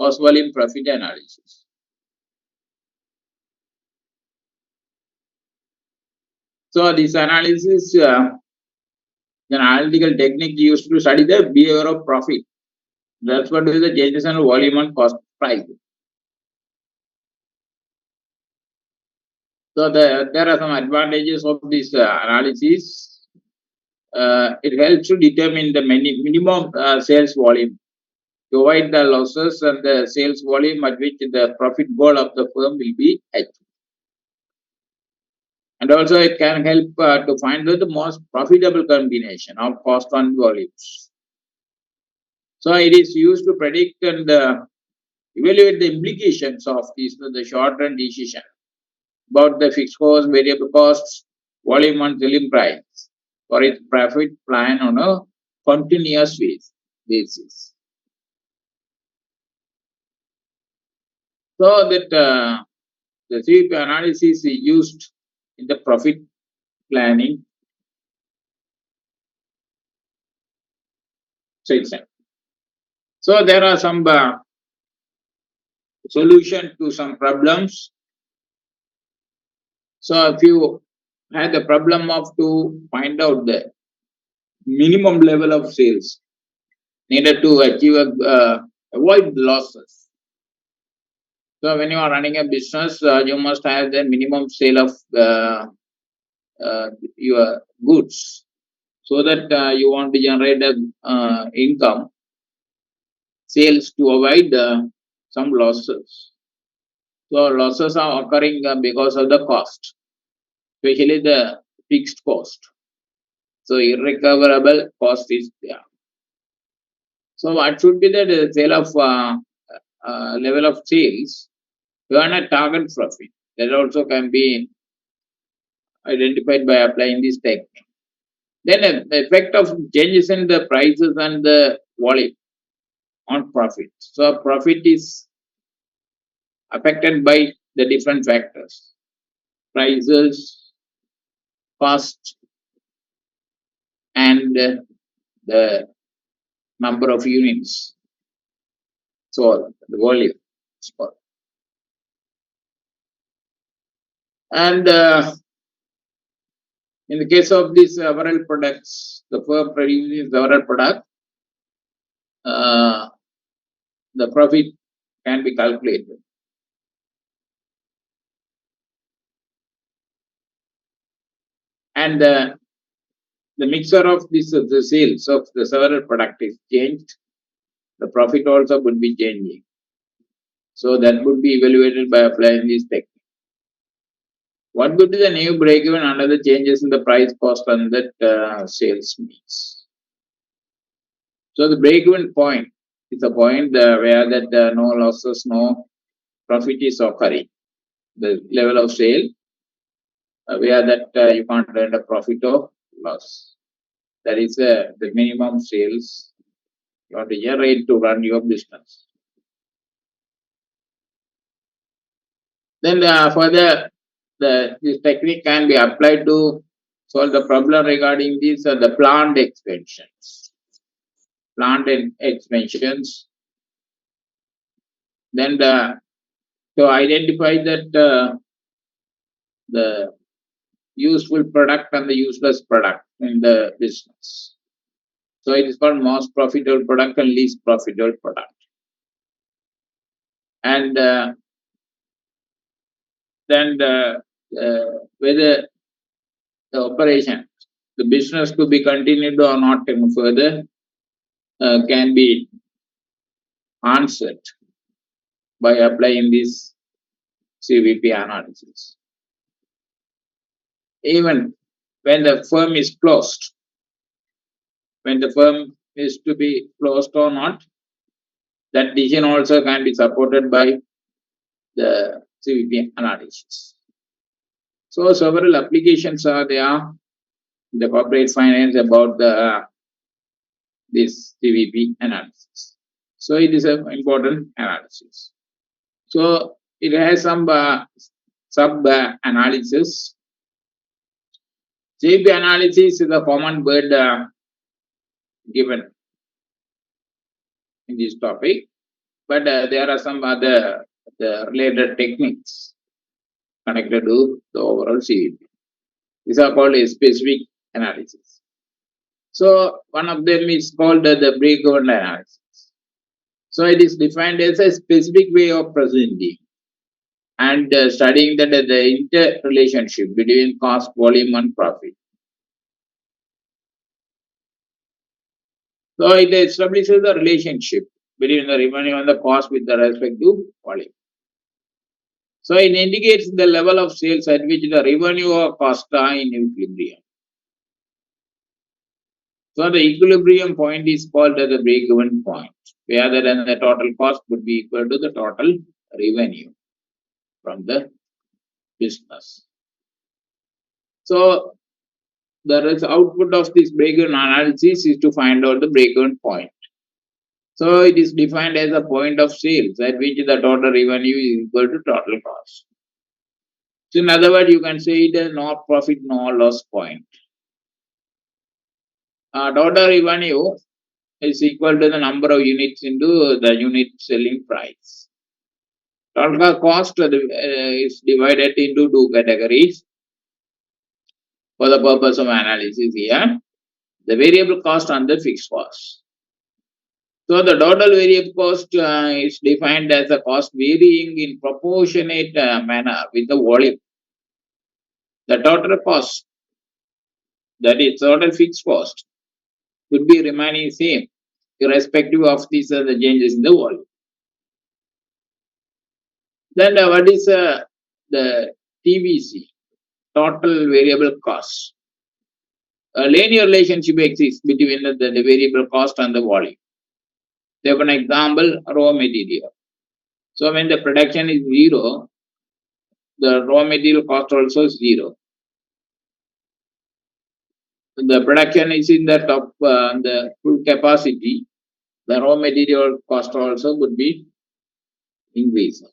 cost volume profit analysis. So this analysis is an analytical technique used to study the behavior of profit. That's what is the changes in volume and cost price. So there are some advantages of this analysis. It helps to determine the minimum sales volume to avoid the losses and the sales volume at which the profit goal of the firm will be achieved. And also it can help to find the most profitable combination of cost and volumes. So it is used to predict and evaluate the implications of the short-term decision about the fixed cost, variable costs, volume and selling price for its profit plan on a continuous basis. So that the CVPA analysis is used in the profit planning section. So there are some solution to some problems. So if you had the problem of to find out the minimum level of sales needed to achieve avoid losses. So when you are running a business, you must have the minimum sale of your goods, so that you want to generate income sales to avoid some losses. So losses are occurring because of the cost, especially the fixed cost. So irrecoverable cost is there. So what should be the sale of level of sales to earn a target profit? That also can be identified by applying this technique. Then the effect of changes in the prices and the volume on profit. So profit is affected by the different factors: prices, cost, and the number of units. So the volume. And in the case of these several products, the firm produces several products, the profit can be calculated. And the mixture of this the sales of the several product is changed, the profit also would be changing. So that would be evaluated by applying this technique. What would be the new break-even under the changes in the price, cost, and that sales mix? So the break-even point is a point where that no losses, no profit is occurring. The level of sale where that you can't earn a profit or loss. That is the minimum sales you want to generate to run your business. Then further, this technique can be applied to solve the problem regarding these the plant expansions. Plant expansions. Then to identify that the useful product and the useless product in the business. So it is called most profitable product and least profitable product. And then whether the operation, the business to be continued or not further can be answered by applying this CVPA analysis. Even when the firm is closed, when the firm is to be closed or not, that decision also can be supported by the CVPA analysis. So several applications are there in the corporate finance about this CVP analysis. So it is an important analysis. So it has some sub analysis. CVP analysis is a common word given in this topic. but there are some other related techniques connected to the overall CVP. These are called a specific analysis. So one of them is called the break-even analysis. So it is defined as a specific way of presenting and studying the interrelationship between cost, volume, and profit. So it establishes the relationship between the revenue and the cost with the respect to volume. So it indicates the level of sales at which the revenue or cost are in equilibrium. So the equilibrium point is called as the break-even point, where the total cost would be equal to the total revenue from the business. So the output of this break-even analysis is to find out the break-even point. So it is defined as a point of sales at which the total revenue is equal to total cost. So in other words, you can say it a no profit, no loss point. Total revenue is equal to the number of units into the unit selling price. Total cost is divided into two categories for the purpose of analysis here. The variable cost and the fixed cost. So the total variable cost is defined as a cost varying in proportionate manner with the volume. The total cost, that is total fixed cost, would be remaining same irrespective of these the changes in the volume. Then what is the TVC, total variable cost? A linear relationship exists between the variable cost and the volume. Say for an example, raw material. So when the production is zero, the raw material cost also is zero. The production is in the top, the full capacity, the raw material cost also would be increasing.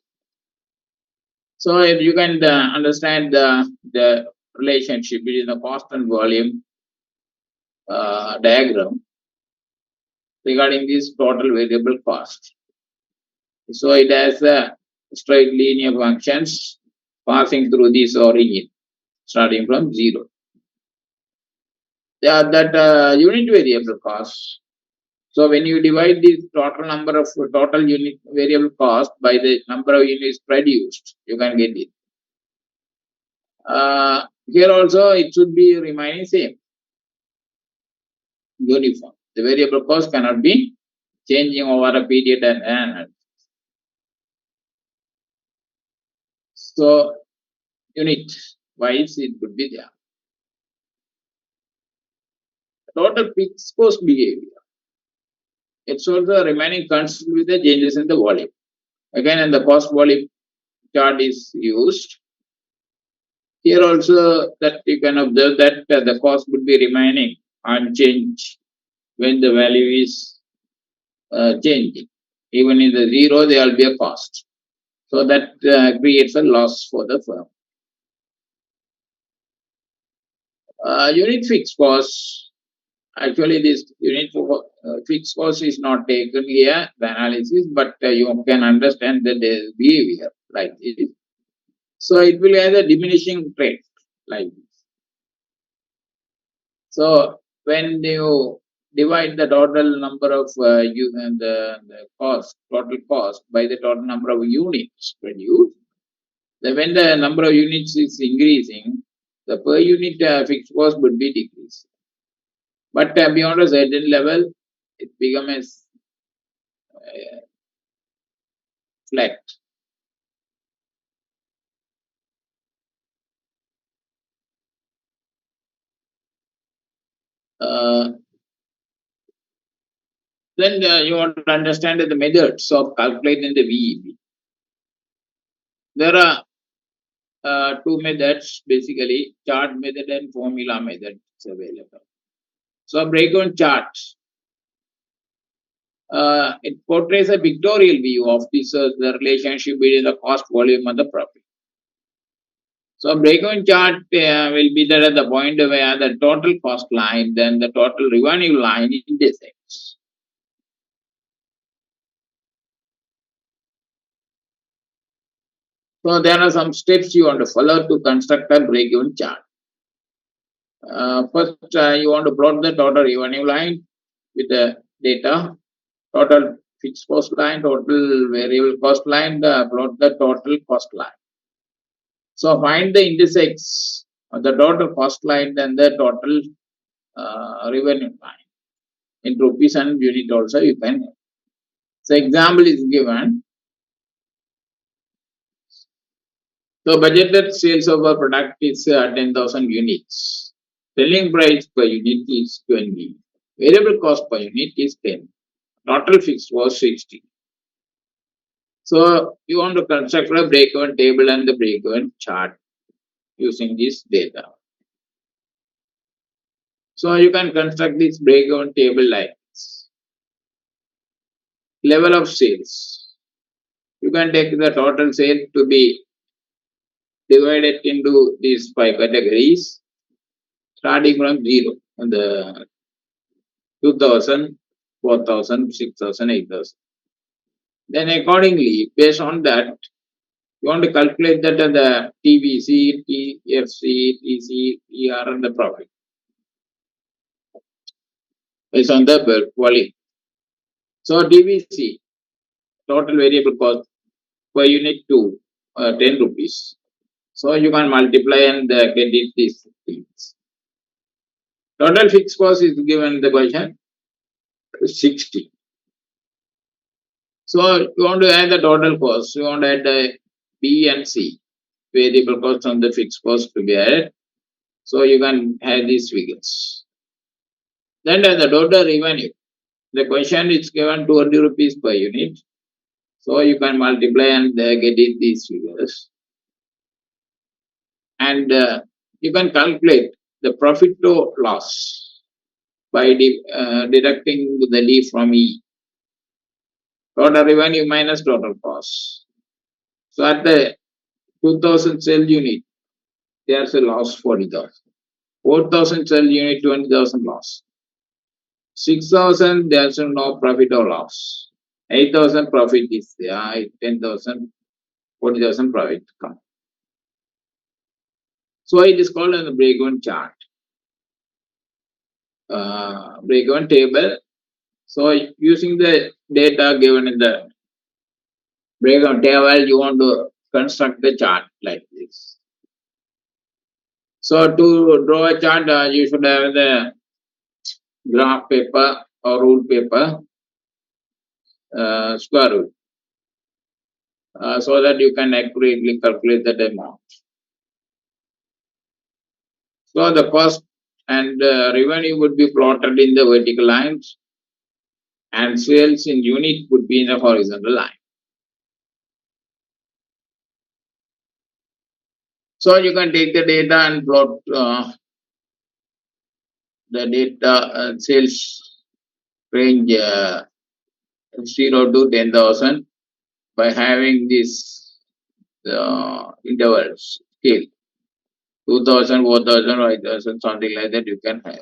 So if you can understand the relationship between the cost and volume diagram regarding this total variable cost. So it has straight linear functions passing through this origin, starting from zero. Yeah, that unit variable cost. So when you divide the total number of total unit variable cost by the number of units produced, you can get it. Here also it should be remaining same, uniform. The variable cost cannot be changing over a period and so unit wise it could be there. Total fixed cost behavior. It's also remaining constant with the changes in the volume. Again, and the cost volume chart is used. Here also that you can observe that the cost would be remaining unchanged when the value is changing. Even in the zero, there will be a cost. So that creates a loss for the firm. Unit fixed cost. Actually, this unit fixed cost is not taken here, the analysis, but you can understand the behavior like this. So it will have a diminishing trend like this. So when you divide the total number of the cost, total cost by the total number of units produced, then when the number of units is increasing, the per unit fixed cost would be decreased. But beyond a certain level, it becomes flat. Uh, then you want to understand the methods of calculating the VEP. There are two methods basically, chart method and formula method is available. So breakdown chart, it portrays a pictorial view of this the relationship between the cost, volume, and the profit. So breakdown chart will be there at the point where the total cost line, then the total revenue line intersects. So there are some steps you want to follow to construct a break-even chart. First, you want to plot the total revenue line with the data, total fixed cost line, total variable cost line, plot the total cost line. So find the intersects of the total cost line and the total revenue line. In rupees and unit also you can. So example is given. So budgeted sales of a product is 10,000 units. Selling price per unit is 20. Variable cost per unit is 10. Total fixed was 60. So you want to construct a break-even table and the break-even chart using this data. So you can construct this break-even table like this. Level of sales. You can take the total sale to be divided into these 5 categories, starting from 0, the 2000, 4000, 6000, 8000. Then accordingly, based on that, you want to calculate that the TBC, TFC, TC, TR and the profit based on the volume. So TBC, total variable cost per unit to 10 rupees. So you can multiply and get it these things. Total fixed cost is given in the question 60. So you want to add the total cost. You want to add the B and C, variable cost and the fixed cost to be added. So you can have these figures. Then the total revenue. The question is given 20 rupees per unit. So you can multiply and get it these figures. And you can calculate the profit to loss by deducting the D from E. Total revenue minus total cost. So at the 2000 cell unit, there's a loss 40,000. 4,000 cell unit, 20,000 loss. 6,000, there's no profit or loss. 8,000 profit is there, 10,000, 40,000 profit come. So it is called as a break-even chart. Break-even table. So using the data given in the break-even table, you want to construct the chart like this. So to draw a chart, you should have the graph paper or rule paper, square rule, so that you can accurately calculate the amount. So the cost and revenue would be plotted in the vertical lines, and sales in unit would be in the horizontal line. So you can take the data and plot the data sales range 0 to 10,000 by having this intervals scale 2,000, 4,000, 5,000, something like that. You can have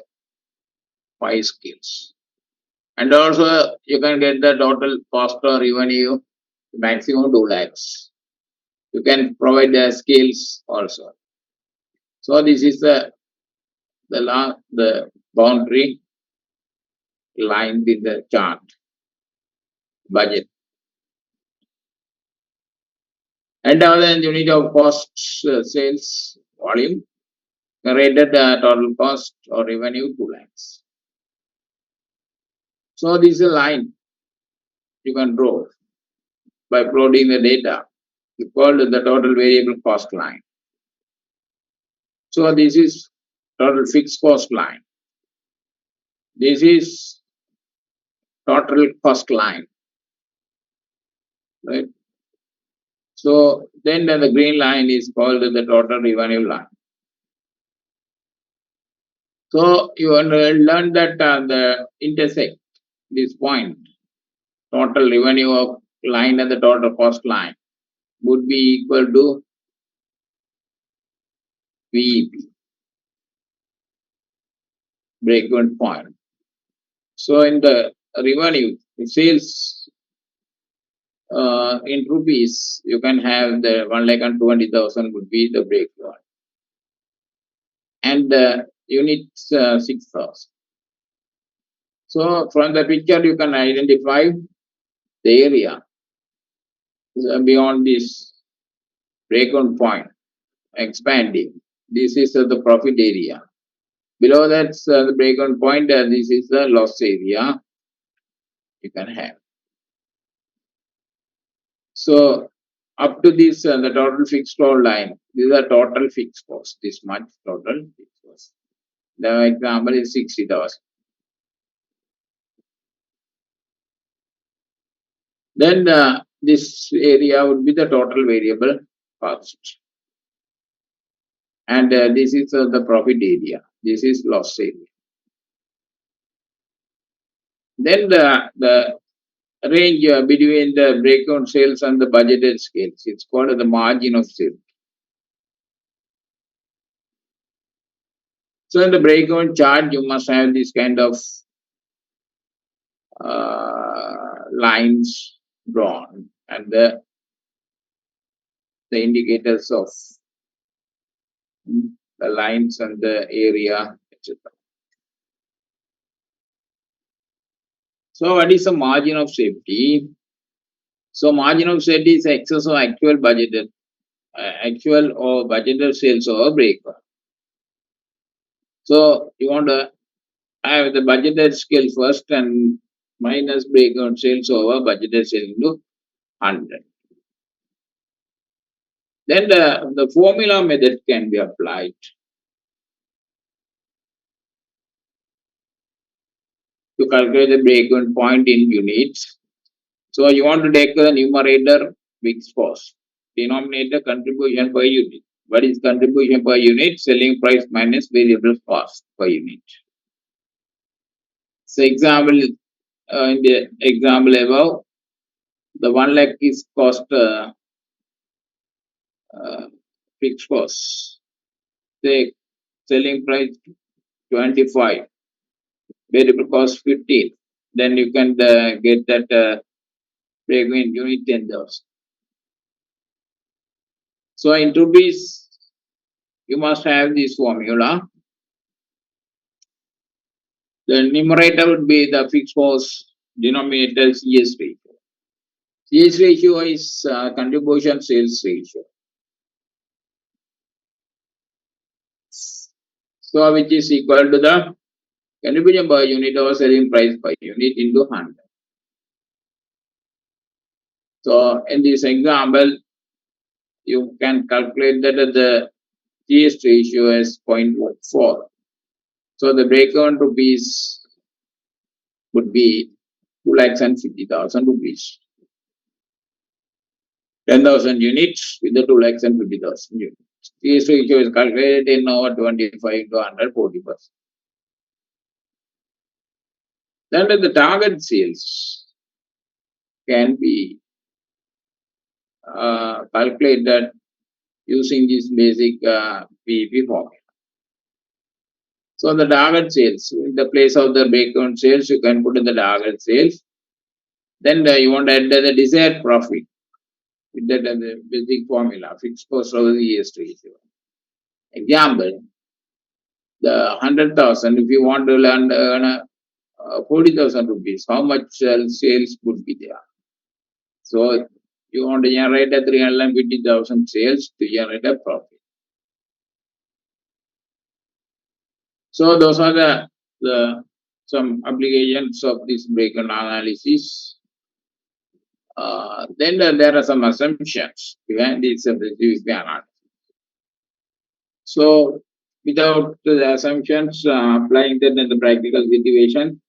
5 scales, and also you can get the total cost or revenue maximum 2 lakhs. You can provide the scales also. So this is the boundary line with the chart budget. And other unit of cost sales volume rated total cost or revenue 2 lakhs. So this is a line you can draw by plotting the data. You call it the total variable cost line. So this is total fixed cost line. This is total cost line, right? So then the green line is called the total revenue line. So you learn that the intersect this point, total revenue of line and the total cost line would be equal to VEP, break-even point. So in the revenue, the sales in rupees, you can have the 1,20,000 would be the breakdown, and the units 6,000. So from the picture, you can identify the area beyond this breakdown point, expanding. This is the profit area. Below that, the breakdown point, this is the loss area you can have. So up to this, the total fixed cost line, this is the total fixed cost, this much total fixed cost. The example is 60,000. Then this area would be the total variable cost. And this is the profit area. This is loss area. Then the range between the breakdown sales and the budgeted sales, it's called the margin of sale. So in the breakdown chart, you must have this kind of lines drawn and the indicators of the lines and the area, etc. So what is the margin of safety? So margin of safety is excess of actual or budgeted sales over break-even. So you want to have the budgeted scale first and minus break-even sales over budgeted sales into 100. Then the formula method can be applied to calculate the break-even point in units. So you want to take the numerator fixed cost, denominator contribution per unit. What is contribution per unit? Selling price minus variable cost per unit. So example, in the example above, the 1 lakh is cost fixed cost. Say selling price 25, variable cost 15. Then you can get that break-even unit 10,000. So in rupees, you must have this formula. The numerator would be the fixed cost, denominator CS ratio. CS ratio is contribution sales ratio. So which is equal to the contribution per unit over selling price per unit into 100. So in this example, you can calculate that the GS ratio is 0.4. So the break-even rupees would be 2,50,000 rupees. 10,000 units with the 2,50,000 units. GS ratio is calculated in over 25 to 140%. Then the target sales can be calculated using this basic PEP formula. So the target sales, in the place of the break-even sales, you can put in the target sales. Then you want to enter the desired profit with that the basic formula, fixed cost over the ES ratio. Example, the 100,000, if you want to earn 40,000 rupees, how much sales would be there? So you want to generate a 350,000 sales to generate a profit. So those are the some applications of this break-even analysis. Then there are some assumptions behind this CVPA analysis. So without the assumptions, applying them in the practical situation,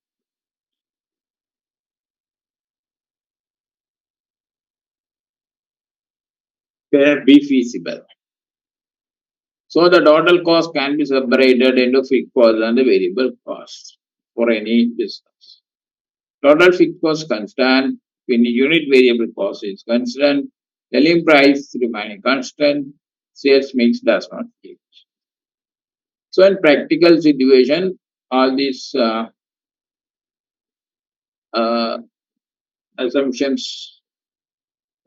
can be feasible. So the total cost can be separated into fixed cost and the variable cost for any business. Total fixed cost constant, when unit variable cost is constant, selling price remaining constant, sales mix does not change. So in practical situation, all these uh, assumptions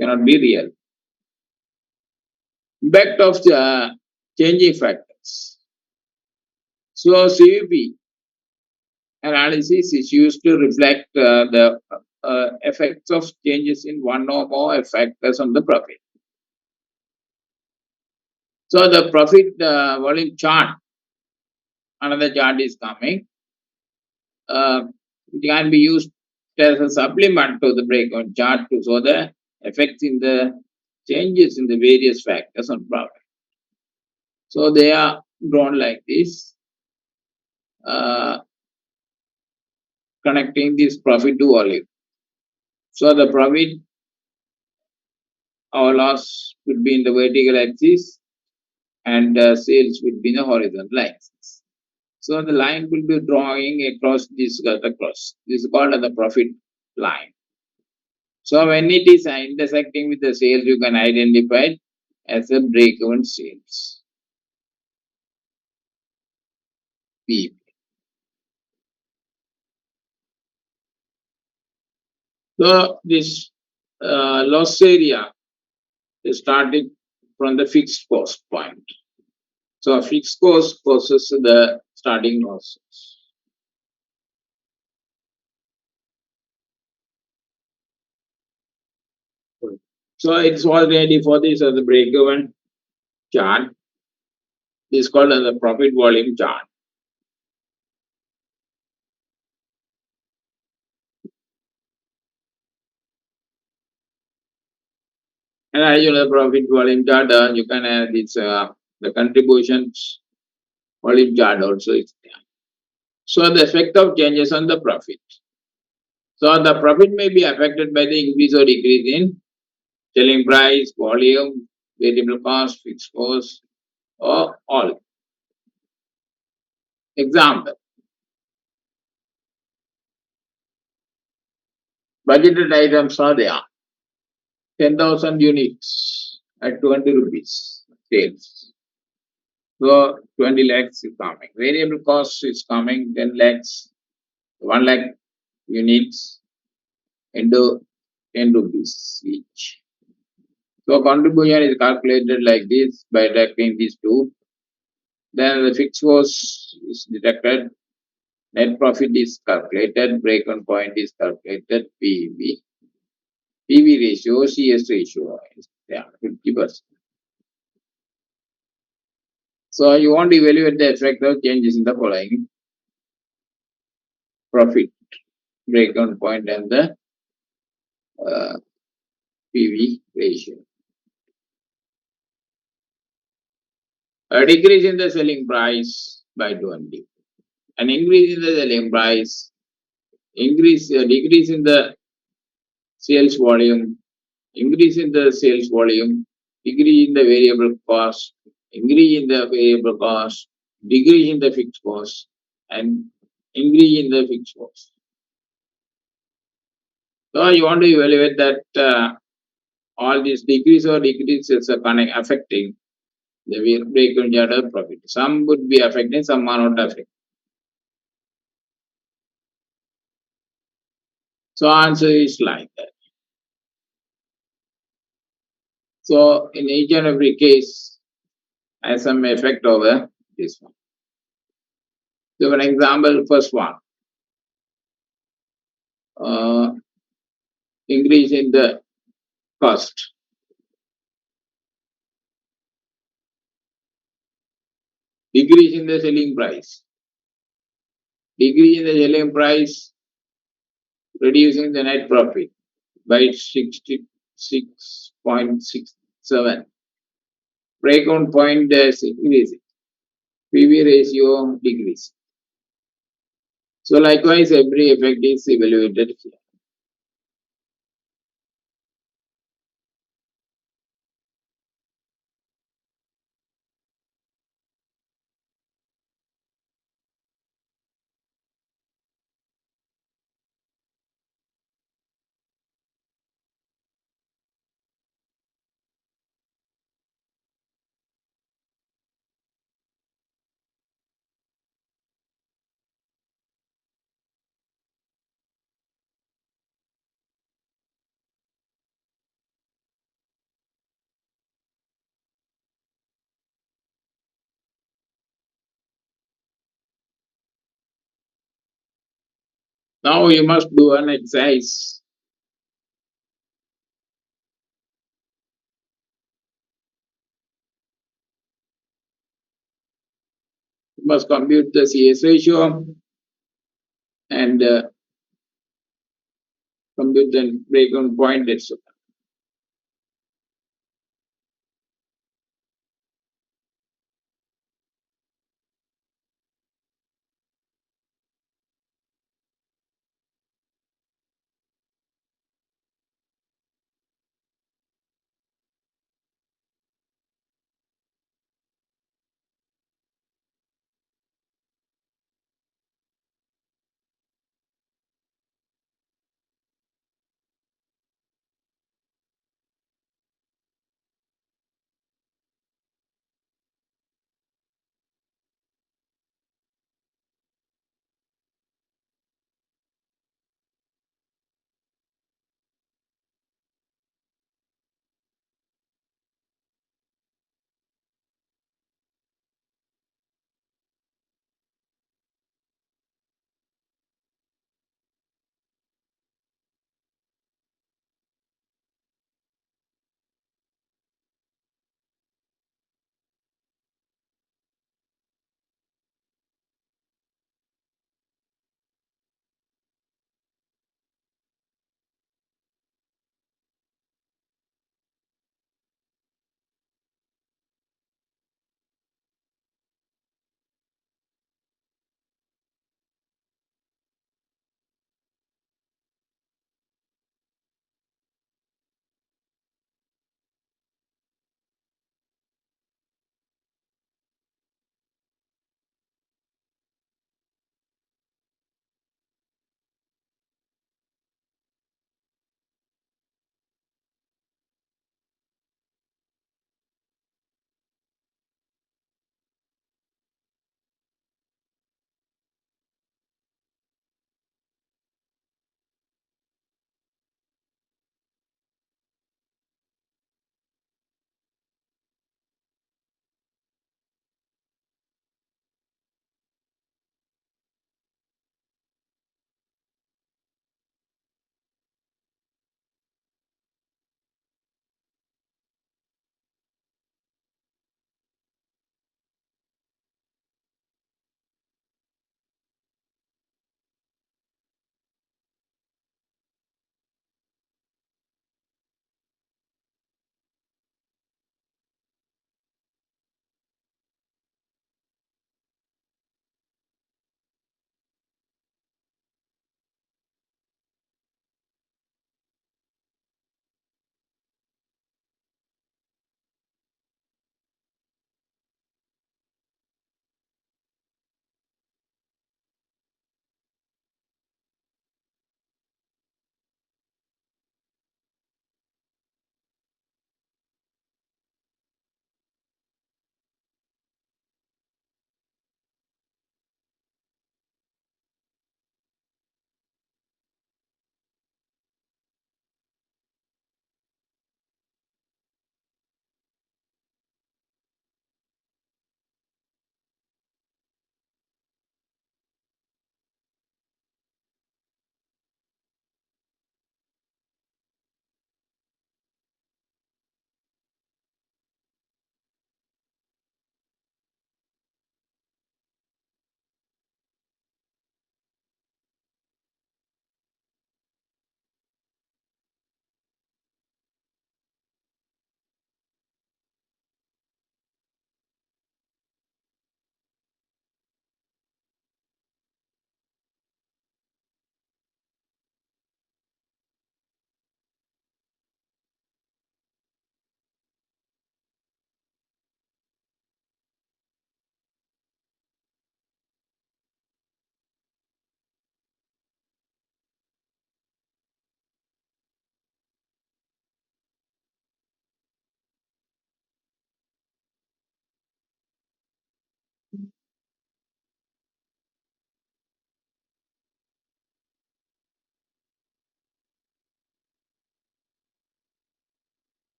cannot be real. Impact of the changing factors. So CVP analysis is used to reflect the effects of changes in one or more factors on the profit. So the profit volume chart, another chart is coming. It can be used as a supplement to the breakdown chart to show the effects in the changes in the various factors on profit. So they are drawn like this, uh, connecting this profit to volume. So the profit or loss would be in the vertical axis and sales would be in the horizontal axis. So the line will be drawing across this across. This is called as the profit line. So when it is intersecting with the sales, you can identify it as a break-even sales. B. So this loss area is starting from the fixed cost point. So fixed cost causes the starting losses. So it's all ready for this as a break-even chart. This is called as a profit volume chart. And as you know, the profit volume chart, you can add this the contributions volume chart also is there. So the effect of changes on the profit. So the profit may be affected by the increase or decrease in selling price, volume, variable cost, fixed cost, or all. Example, budgeted items are there. 10,000 units at 20 rupees sales. So 20 lakhs is coming. Variable cost is coming 10 lakhs, 1 lakh units into 10 rupees each. So contribution is calculated like this by deducting these two. Then the fixed cost is deducted, net profit is calculated, break-even point is calculated, PEV. PV ratio, CS ratio is 50%. So you want to evaluate the effect of changes in the following: profit, break-even point, and the PV ratio. A decrease in the selling price by 20. An increase in the selling price, decrease in the sales volume, increase in the sales volume, decrease in the variable cost, increase in the variable cost, decrease in the fixed cost, and increase in the fixed cost. So you want to evaluate that all these decrease or decreases are affecting the break-even chart profit. Some would be affecting, some are not affecting. So answer is like that. So in each and every case, has some effect over this one. So for example, first one, uh, increase in the cost, decrease in the selling price, decrease in the selling price, reducing the net profit by 66.67. Break-even point is increasing, PV ratio decrease. So likewise, every effect is evaluated here. Now you must do an exercise. You must compute the CS ratio and compute the breakdown point, etc.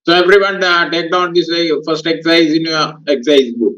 So everyone take down this first exercise in your exercise book.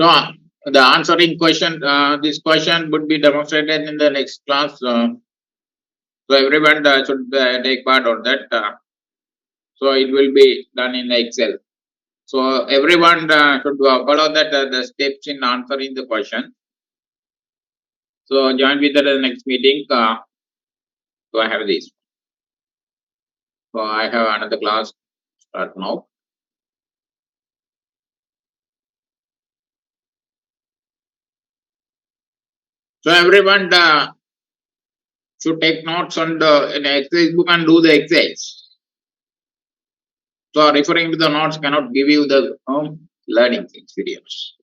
So the answering question, this question would be demonstrated in the next class. So everyone should take part on that. So it will be done in Excel. So everyone should follow that the steps in answering the question. So join with the next meeting. So I have this. So I have another class start now. So everyone should take notes on the in exercise book and do the exercise. So referring to the notes cannot give you the learning experience.